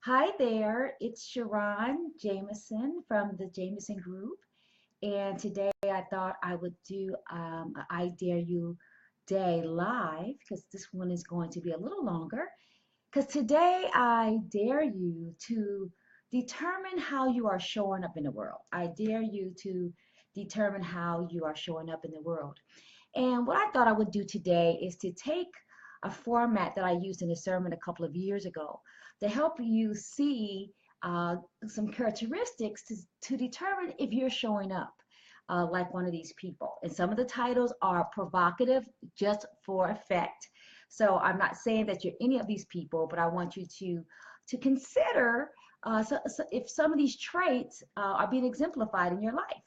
Hi there, it's SharRon Jamison from the Jamison Group, and today I thought I would do a I Dare You Day live because this one is going to be a little longer. Because today I dare you to determine how you are showing up in the world. I dare you to determine how you are showing up in the world. And what I thought I would do today is to take a format that I used in a sermon a couple of years ago to help you see some characteristics to determine if you're showing up like one of these people. And some of the titles are provocative just for effect. So I'm not saying that you're any of these people, but I want you to consider if some of these traits are being exemplified in your life.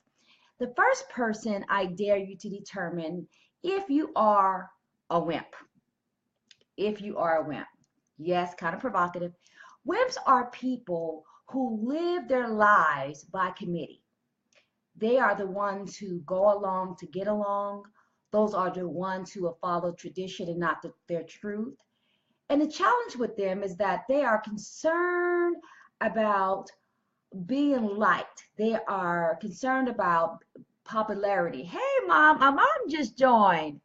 The first person I dare you to determine if you are a wimp. If you are a wimp. Yes, kind of provocative. Wimps are people who live their lives by committee. They are the ones who go along to get along. Those are the ones who will follow tradition and not their truth. And the challenge with them is that they are concerned about being liked. They are concerned about popularity. Hey, mom, my mom just joined.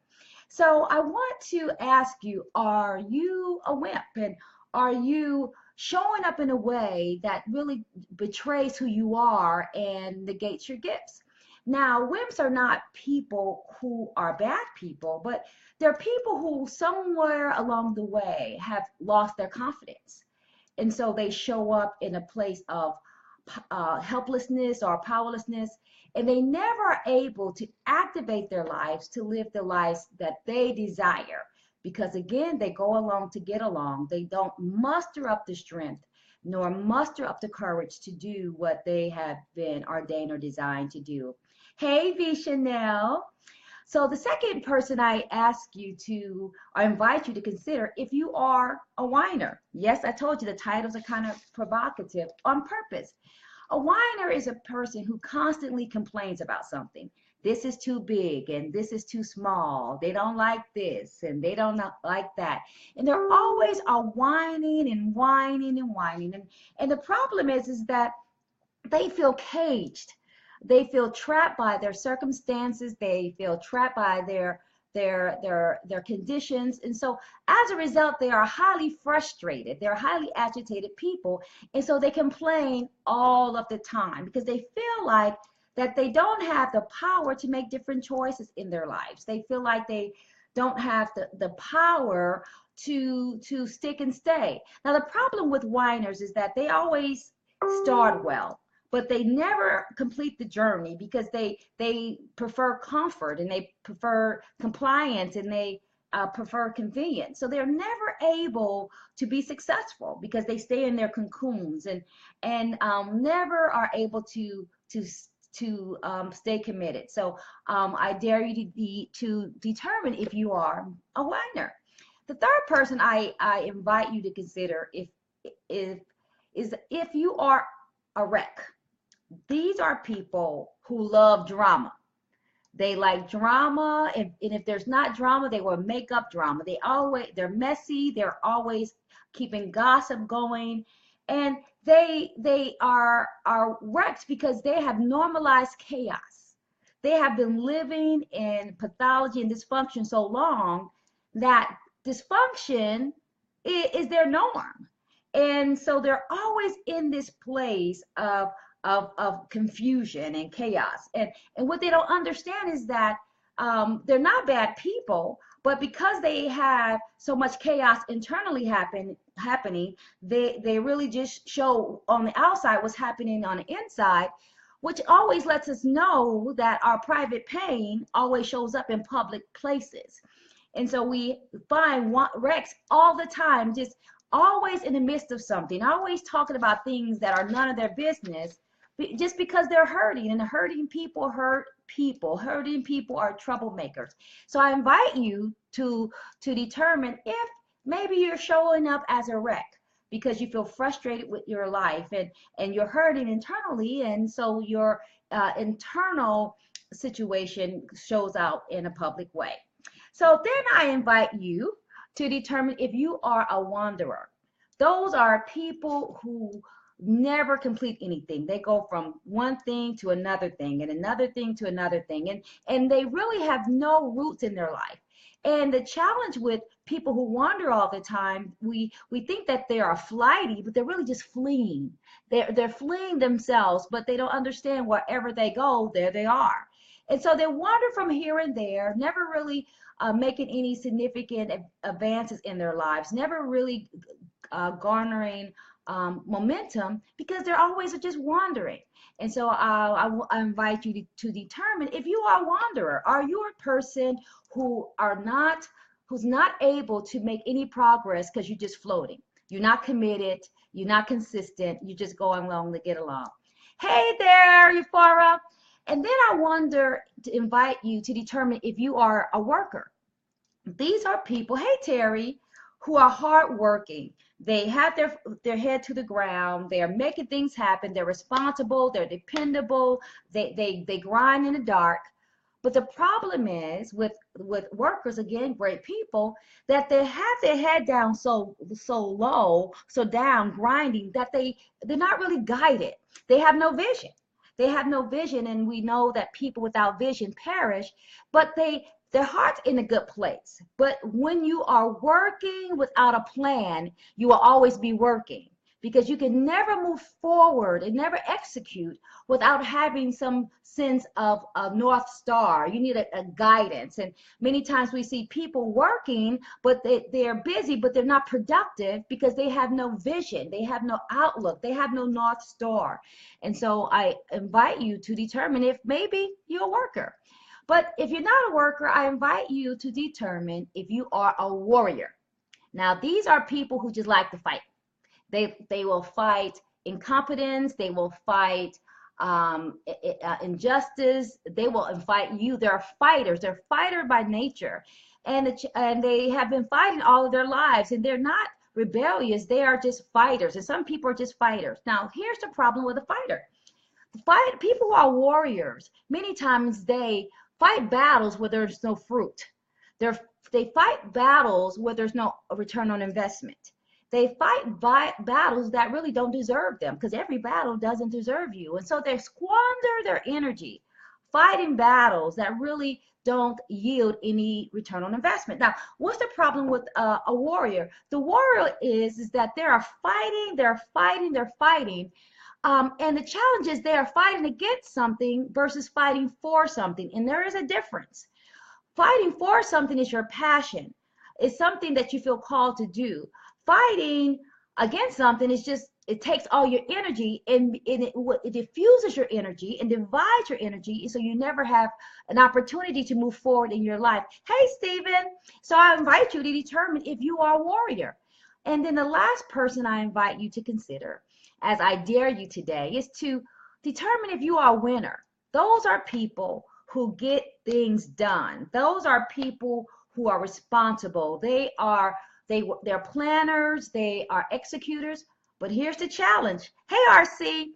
So I want to ask you, are you a wimp? And are you showing up in a way that really betrays who you are and negates your gifts? Now, wimps are not people who are bad people, but they're people who somewhere along the way have lost their confidence. And so they show up in a place of helplessness or powerlessness, and they never are able to activate their lives to live the lives that they desire. Because again, they go along to get along. They don't muster up the strength nor muster up the courage to do what they have been ordained or designed to do. Hey, V. Chanel. So the second person I ask you to, or invite you to consider, if you are a whiner. Yes, I told you the titles are kind of provocative on purpose. A whiner is a person who constantly complains about something. This is too big and this is too small. They don't like this and they don't like that. And they're always whining and whining and whining. And the problem is that they feel caged. They feel trapped by their circumstances. They feel trapped by their conditions. And so as a result, they are highly frustrated. They're highly agitated people. And so they complain all of the time because they feel like that they don't have the power to make different choices in their lives. They feel like they don't have the power to stick and stay. Now the problem with whiners is that they always start well, but they never complete the journey because they prefer comfort and they prefer compliance and they prefer convenience. So they're never able to be successful because they stay in their cocoons and never are able to stay committed. So I dare you to determine if you are a whiner. The third person I invite you to consider if is if you are a wreck. These are people who love drama. They like drama, and if there's not drama, they will make up drama. They're messy. They're always keeping gossip going, and they are wrecked because they have normalized chaos. They have been living in pathology and dysfunction so long that dysfunction is their norm, and so they're always in this place of confusion and chaos. And what they don't understand is that they're not bad people, but because they have so much chaos internally happening, they really just show on the outside what's happening on the inside, which always lets us know that our private pain always shows up in public places. And so we find Rex all the time, just always in the midst of something, always talking about things that are none of their business, just because they're hurting, and hurting people hurt people. Hurting people are troublemakers. So I invite you to determine if maybe you're showing up as a wreck because you feel frustrated with your life and you're hurting internally, and so your internal situation shows out in a public way. So then I invite you to determine if you are a wanderer. Those are people who never complete anything. They go from one thing to another thing and another thing to another thing. And they really have no roots in their life. And the challenge with people who wander all the time, we think that they are flighty, but they're really just fleeing. They're fleeing themselves, but they don't understand wherever they go, there they are. And so they wander from here and there, never really making any significant advances in their lives, never really garnering momentum because they're always just wandering. And so I invite you to determine if you are a wanderer. Are you a person who's not able to make any progress because you're just floating? You're not committed. You're not consistent. You're just going along to get along. Hey there, Euphora. And then I wonder to invite you to determine if you are a worker. These are people, hey Terry, who are hardworking. They have their head to the ground. They are making things happen. They're responsible. They're dependable. They grind in the dark. But the problem is with workers, again, great people, that they have their head down so low, so down, grinding, that they're not really guided. They have no vision. They have no vision, and we know that people without vision perish, but their heart's in a good place. But when you are working without a plan, you will always be working, because you can never move forward and never execute without having some sense of a North Star. You need a guidance. And many times we see people working, but they're busy, but they're not productive because they have no vision. They have no outlook. They have no North Star. And so I invite you to determine if maybe you're a worker. But if you're not a worker, I invite you to determine if you are a warrior. Now, these are people who just like to fight. They will fight incompetence. They will fight injustice. They will fight you. They're fighters. They're fighter by nature, and they have been fighting all of their lives. And they're not rebellious. They are just fighters. And some people are just fighters. Now, here's the problem with a fighter. People who are warriors, many times they fight battles where there's no fruit. They fight battles where there's no return on investment. They fight battles that really don't deserve them, because every battle doesn't deserve you. And so they squander their energy fighting battles that really don't yield any return on investment. Now, what's the problem with a warrior? The warrior is that they are fighting, they're fighting, they're fighting. And the challenge is they are fighting against something versus fighting for something. And there is a difference. Fighting for something is your passion. It's something that you feel called to do. Fighting against something is just, it takes all your energy, and it diffuses your energy and divides your energy, so you never have an opportunity to move forward in your life. Hey, Stephen. So I invite you to determine if you are a warrior. And then the last person I invite you to consider, as I dare you today, is to determine if you are a winner. Those are people who get things done. Those are people who are responsible. They're planners, they are executors. But here's the challenge. Hey, RC,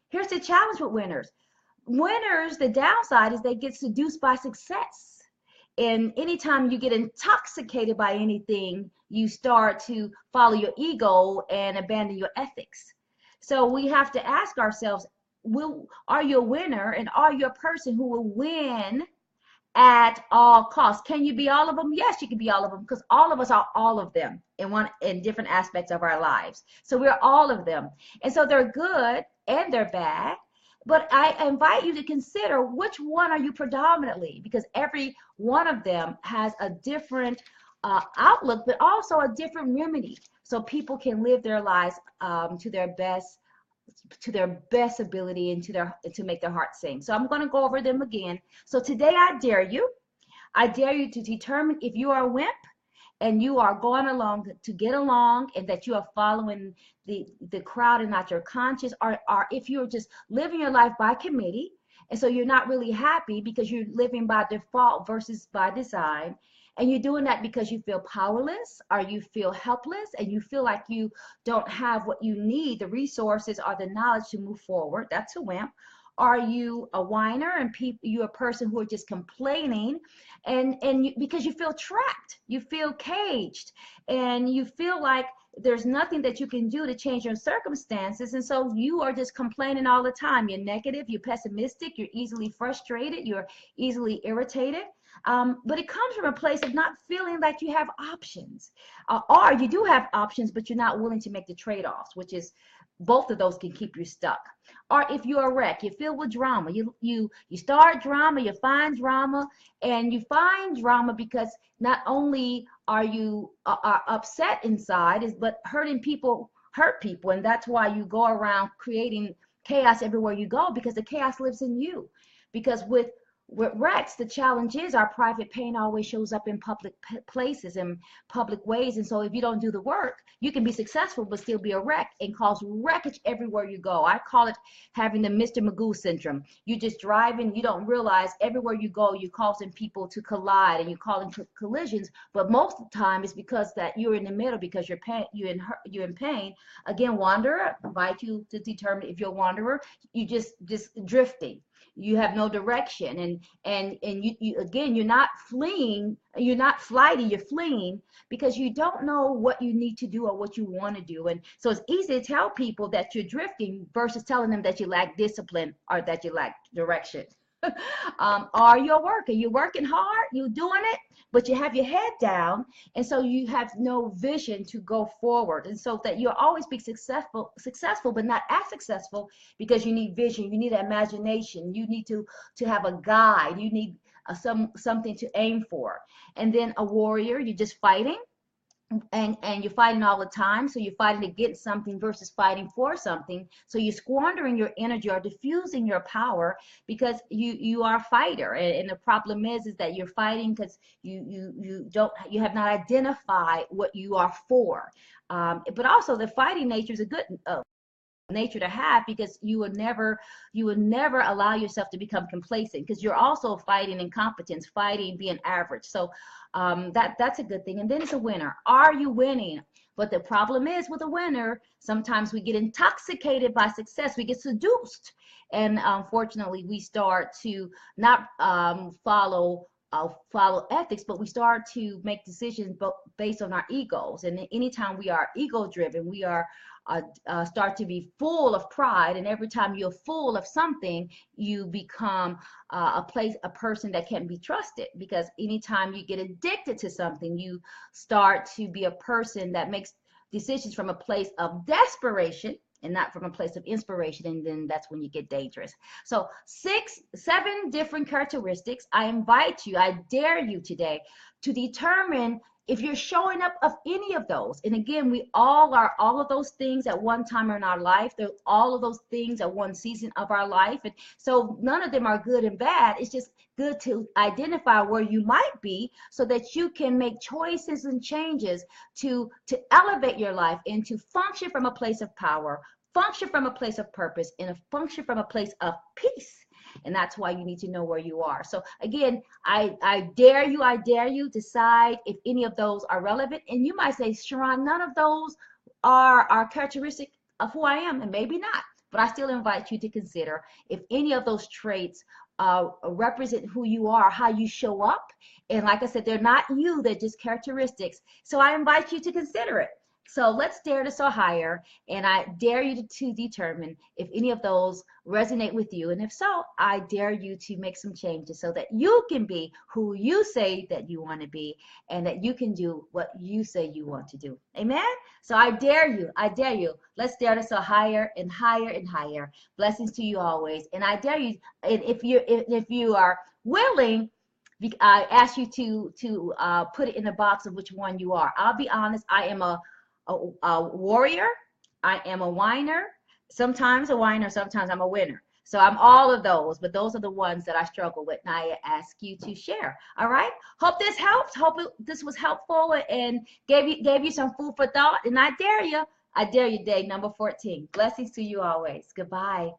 here's the challenge with winners. Winners, the downside is they get seduced by success. And anytime you get intoxicated by anything, you start to follow your ego and abandon your ethics. So we have to ask ourselves, are you a winner, and are you a person who will win at all costs? Can you be all of them? Yes, you can be all of them, because all of us are all of them in different aspects of our lives. So we're all of them. And so they're good and they're bad. But I invite you to consider, which one are you predominantly? Because every one of them has a different outlook, but also a different remedy. So people can live their lives to their best ability, and to make their heart sing. So I'm going to go over them again. So today I dare you to determine if you are a wimp and you are going along to get along, and that you are following the crowd and not your conscience, or if you're just living your life by committee, and so you're not really happy because you're living by default versus by design. And you're doing that because you feel powerless, or you feel helpless, and you feel like you don't have what you need, the resources or the knowledge to move forward. That's a wimp. Are you a whiner and you're a person who are just complaining and because you feel trapped, you feel caged, and you feel like there's nothing that you can do to change your circumstances, and so you are just complaining all the time. You're negative, you're pessimistic, you're easily frustrated, you're easily irritated. But it comes from a place of not feeling like you have options, or you do have options, but you're not willing to make the trade-offs, which is both of those can keep you stuck. Or if you're a wreck, you're filled with drama. You start drama, you find drama, and you find drama because not only are you are upset inside, but hurting people hurt people, and that's why you go around creating chaos everywhere you go, because the chaos lives in you. Because with Rex, the challenge is our private pain always shows up in public places and public ways. And so if you don't do the work, you can be successful but still be a wreck and cause wreckage everywhere you go. I call it having the Mr. Magoo syndrome. You just driving, you don't realize everywhere you go, you're causing people to collide and you're causing collisions. But most of the time it's because that you're in the middle, because you're in pain. Again, wanderer, I invite you to determine if you're a wanderer. You just drifting. You have no direction, and you again, you're not fleeing, you're not flighty, you're fleeing because you don't know what you need to do or what you want to do. And so it's easy to tell people that you're drifting versus telling them that you lack discipline or that you lack direction. Are you a worker? You're working hard, you're doing it, but you have your head down, and so you have no vision to go forward. And so that you'll always be successful, but not as successful because you need vision, you need imagination, you need to have a guide, you need something to aim for. And then a warrior, you're just fighting. And you're fighting all the time, so you're fighting against something versus fighting for something, so you're squandering your energy or diffusing your power because you are a fighter. And the problem is that you're fighting because you have not identified what you are for. But also the fighting nature is a good nature to have, because you will never allow yourself to become complacent, because you're also fighting incompetence, fighting being average. So that's a good thing. And then it's a winner. Are you winning? But the problem is with a winner, sometimes we get intoxicated by success, we get seduced, and unfortunately we start to not follow ethics, but we start to make decisions based on our egos. And anytime we are ego driven, we are start to be full of pride, and every time you're full of something, you become a person that can't be trusted, because anytime you get addicted to something, you start to be a person that makes decisions from a place of desperation and not from a place of inspiration, and then that's when you get dangerous. So 7 different characteristics. I invite you, I dare you today to determine if you're showing up of any of those. And again, we all are all of those things at one time in our life. They're all of those things at one season of our life. And so none of them are good and bad. It's just good to identify where you might be so that you can make choices and changes to elevate your life and to function from a place of power, function from a place of purpose, and a function from a place of peace. And that's why you need to know where you are. So again, I dare you decide if any of those are relevant. And you might say, SharRon, none of those are characteristic of who I am, and maybe not. But I still invite you to consider if any of those traits represent who you are, how you show up. And like I said, they're not you, they're just characteristics. So I invite you to consider it. So let's dare to soar higher, and I dare you to determine if any of those resonate with you. And if so, I dare you to make some changes so that you can be who you say that you want to be, and that you can do what you say you want to do. Amen? So I dare you. Let's dare to soar higher and higher and higher. Blessings to you always. And I dare you, and if you are willing, I ask you to put it in the box of which one you are. I'll be honest, I am a warrior, I am a whiner, sometimes a whiner, sometimes I'm a winner. So I'm all of those, but those are the ones that I struggle with, and I ask you to share. All right, hope this helps. Hope this was helpful and gave you some food for thought. And I dare you day number 14. Blessings to you always. Goodbye.